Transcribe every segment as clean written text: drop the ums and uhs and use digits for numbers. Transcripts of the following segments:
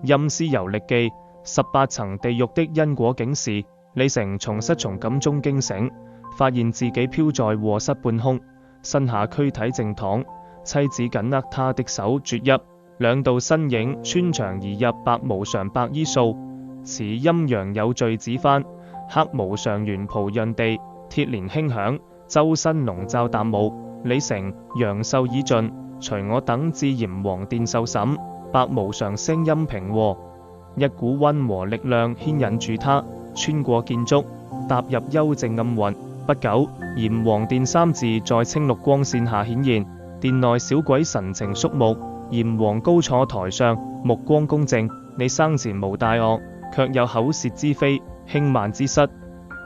陰司遊歷記18層地獄的因果警示。李成從失重感中驚醒，發現自己飄在臥室半空，身下軀體正躺，妻子緊握他的手啜泣，兩道身影穿牆而入白無常白衣素，持陰陽有序指幡，黑無常玄袍潤地，鐵鏈輕響，周身籠罩淡霧。李成陽壽已盡，隨我等至閻王殿受審。白無常聲音平和，一股溫和力量牽引住他，穿過建築，踏入幽靜暗雲。不久，閻王殿三字在青綠光線下顯現，殿內小鬼神情肅穆，閻王高坐台上，目光公正。你生前無大惡，卻有口舌之非，輕慢之失，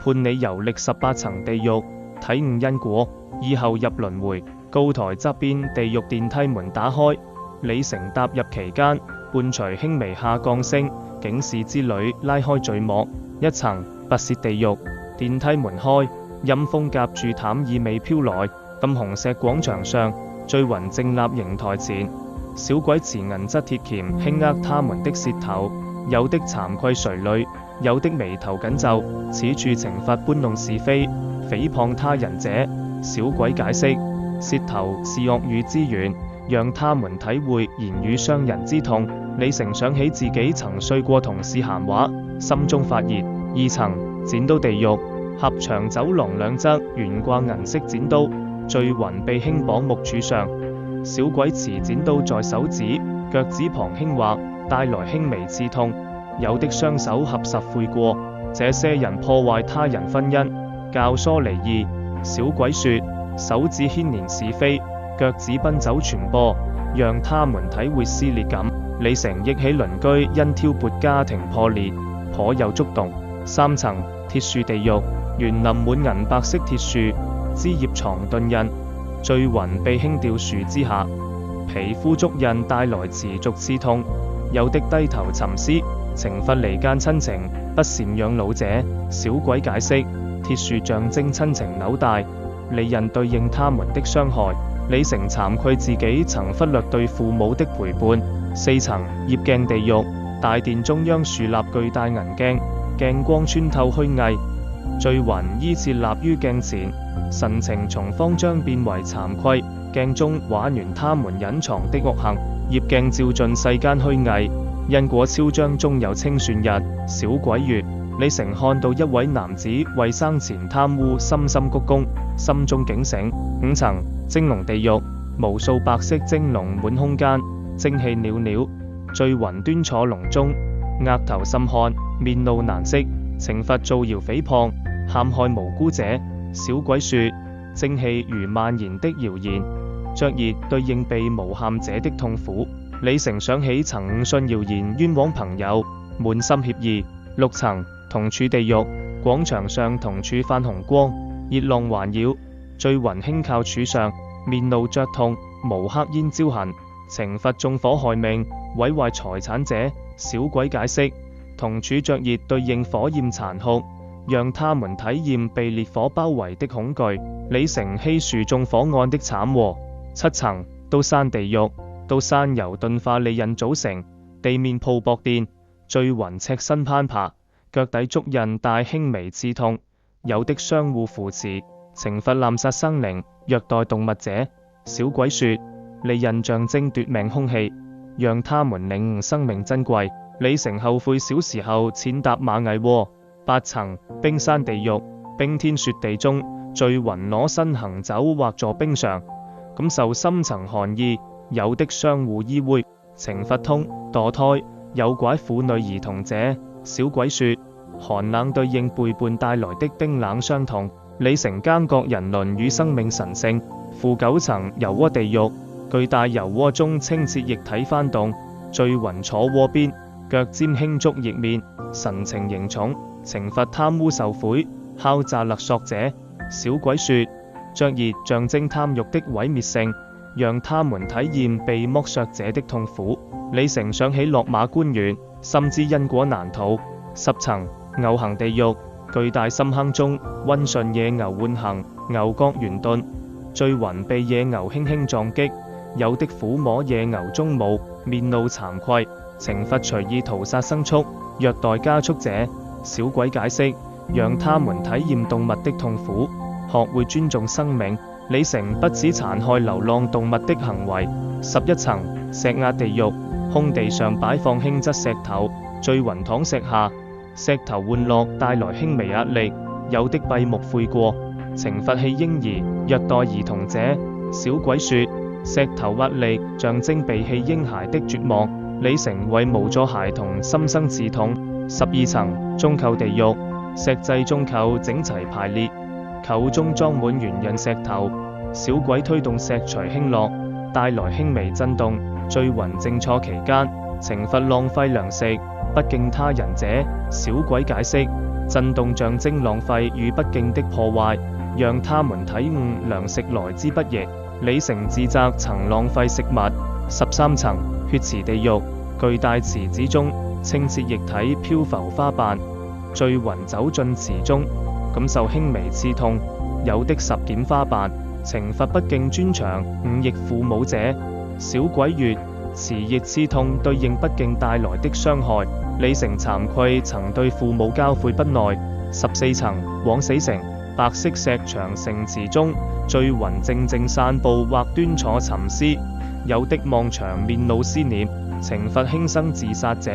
判你遊歷18層地獄，體悟因果，以後入輪迴。高台側邊地獄電梯門打開，李成踏入其間，伴隨輕微下降聲，警示之旅拉開序幕。1層拔舌地獄，電梯門開，陰風夾住淡意味飄來。金紅石廣場上，醉魂正立刑台前，小鬼持銀質鐵鉗輕握他們的舌頭，有的慚愧垂淚，有的眉頭緊皺。此處懲罰搬弄是非、誹謗他人者。小鬼解釋，舌頭是惡語之源，讓他們體會言語傷人之痛。李成想起自己曾睡過同事閒話，心中發熱。2層剪刀地獄，狹長走廊兩側懸掛銀色剪刀，醉魂被輕綁木柱上，小鬼持剪刀在手指、腳趾旁輕劃，帶來輕微刺痛。有的雙手合十悔過，這些人破壞他人婚姻，教唆離異。小鬼說，手指牽連是非，腳趾奔走傳播，讓他們體會撕裂感。李成憶起鄰居因挑撥家庭破裂，頗有觸動。3層鐵樹地獄，園林滿銀白色鐵樹，枝葉藏遁印，醉魂被輕吊樹之下，皮膚足印帶來持續刺痛。有的低頭沉思，懲罰離間親情，不贍養老者。小鬼解釋，鐵樹象徵親情紐帶，利刃對應他們的傷害。李成慚愧自己曾忽略對父母的陪伴。4層業鏡地獄，大殿中央豎立巨大銀鏡，鏡光穿透虛偽，醉魂依次立於鏡前，神情從慌張變為慚愧。鏡中畫完他們隱藏的惡行，業鏡照盡世間虛偽，因果昭彰中有清算日。小鬼月，李成看到一位男子為生前貪污深深鞠躬，心中警醒。5層蒸籠地獄，無數白色蒸籠滿空間，蒸氣裊裊，醉魂端坐籠中，額頭滲汗，面露難色，懲罰造謠誹謗、陷害無辜者。小鬼說，蒸氣如蔓延的謠言，灼熱對應被誣陷者的痛苦。李成想起曾誤信謠言冤枉朋友，滿心歉意。6層銅柱地獄，廣場上銅柱泛紅光，熱浪環繞，醉魂輕靠柱上，面露灼痛，無黑煙焦痕，懲罰縱火害命、毀壞財產者。小鬼解釋，銅柱灼熱對應火焰殘酷，讓他們體驗被烈火包圍的恐懼。李成稀樹縱火案的慘禍。7層刀山地獄，刀山由鈍化利刃組成，地面鋪薄墊，醉魂赤身攀爬，腳底足印帶輕微刺痛。有的相互扶持，懲罰濫殺生靈、虐待動物者。小鬼說，利刃象徵奪命兇器，讓他們領悟生命珍貴。李成後悔小時候踐踏螞蟻窩。8層冰山地獄，冰天雪地中，醉魂裸身行走或坐冰上，感受深層寒意。有的相互依偎，懲罰通、墮胎、誘拐婦女兒童者。小鬼說，寒冷對應背叛帶來的冰冷傷痛。李成奸覺人倫與生命神聖。負9層油鍋地獄，巨大油鍋中清澈液體翻動，醉魂坐鍋邊，腳尖輕觸液面，神情凝重，懲罰貪污受賄、敲詐勒索者。小鬼說，灼熱象徵貪欲的毀滅性，讓他們體驗被剝削者的痛苦。李成想起落馬官員，深知因果難逃。10層牛行地獄，巨大深坑中，溫順野牛換行，牛角圓鈍，醉魂被野牛輕輕撞擊，有的撫摸野牛鬃毛，面露慚愧。懲罰隨意屠殺牲畜、虐待家畜者。小鬼解釋，讓他們體驗動物的痛苦，學會尊重生命。李成不止殘害流浪動物的行為。11層石壓地獄，空地上擺放輕質石頭，聚雲躺石下，石頭玩樂帶來輕微壓力，有的閉目悔過。懲罰棄嬰兒、虐待兒童者。小鬼說，石頭壓力象徵被棄嬰孩的絕望。李成為無助孩童心生刺痛。12層鐘構地獄，石製鐘構整齊排列，構中裝滿圓潤石頭，小鬼推動石錘輕落，帶來輕微震動。聚雲靜坐期間，懲罰浪費糧食、不敬他人者。小鬼解釋，震動象徵浪費與不敬的破壞，讓他們體悟糧食來之不易。李成自責曾浪費食物。13層血池地獄，巨大池子中清澈液體漂浮花瓣，聚雲走進池中，感受輕微刺痛，有的拾撿花瓣。懲罰不敬尊長、忤逆父母者。小鬼月，池液刺痛對應不敬帶來的傷害。李成慚愧曾對父母交悔不耐。14層枉死城，白色石牆城池中，聚雲靜靜散步或端坐沉思，有的望牆面露思念。懲罰輕生自殺者。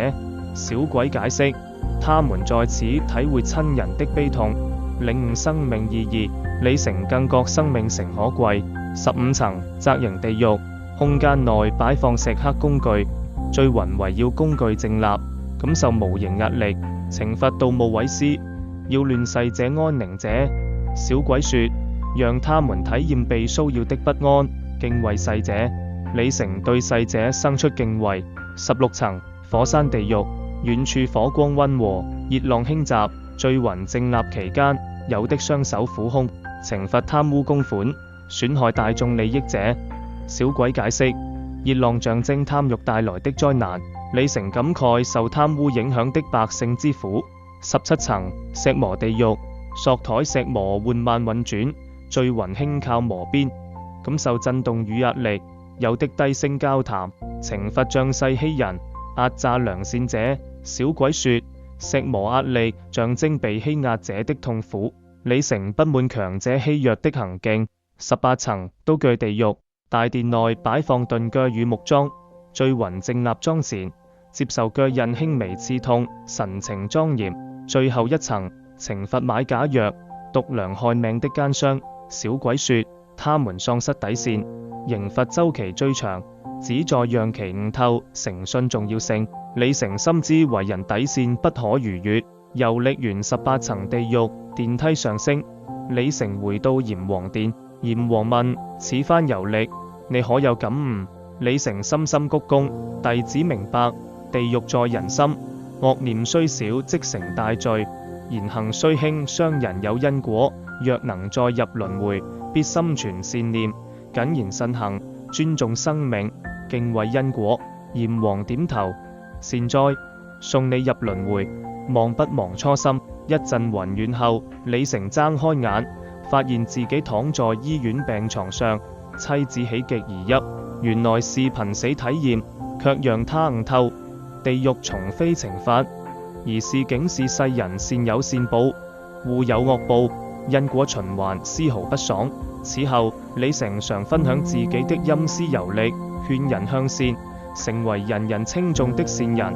小鬼解釋，他們在此體會親人的悲痛，領悟生命意義。李成更覺生命誠可貴。15層紮營地獄，空間內擺放石刻工具，聚雲圍繞工具靜立，感受無形壓力。懲罰盜墓毀屍，要亂世者安寧者。小鬼說，讓他們體驗被騷擾的不安，敬畏逝者。李成對逝者生出敬畏。16層火山地獄，遠處火光溫和，熱浪輕襲，聚雲靜立期間，有的雙手撫胸。懲罰貪污公款、損害大眾利益者。小鬼解釋，熱浪象徵貪欲帶來的災難。李成感慨受貪污影響的百姓之苦。17層石磨地獄，索台石磨緩慢運轉，聚雲輕靠磨邊，感受震動與壓力，有的低聲交談。懲罰仗勢欺人、壓榨良善者。小鬼說，石磨壓力象徵被欺壓者的痛苦。李成不滿強者欺弱的行徑。18層刀鋸地獄，大殿內擺放鈍鋸與木樁，聚雲靜立莊前，接受鋸刃輕微刺痛，神情莊嚴。最後一層懲罰買假藥、毒糧害命的奸商。小鬼說，他們喪失底線，刑罰周期最長，旨在讓其悟透誠信重要性。李成深知為人底線不可逾越，遊歷完18層地獄，電梯上升，李成回到閻王殿。閻王問：此番遊歷，你可有感悟？李成深深鞠躬，弟子明白，地獄在人心，惡念雖小即成大罪，言行雖輕傷人有因果。若能再入輪迴，必心存善念，謹言慎行，尊重生命，敬畏因果。閻王點頭，善哉，送你入輪迴，望不忘初心。一陣雲遠後，李成睜開眼，發現自己躺在醫院病床上，妻子喜極而泣。原來是瀕死體驗，卻讓他悟透，地獄從非懲罰，而是警示世人善有善報，惡有惡報，因果循環，絲毫不爽。此後，李成常分享自己的陰司遊歷，勸人向善，成為人人稱頌的善人。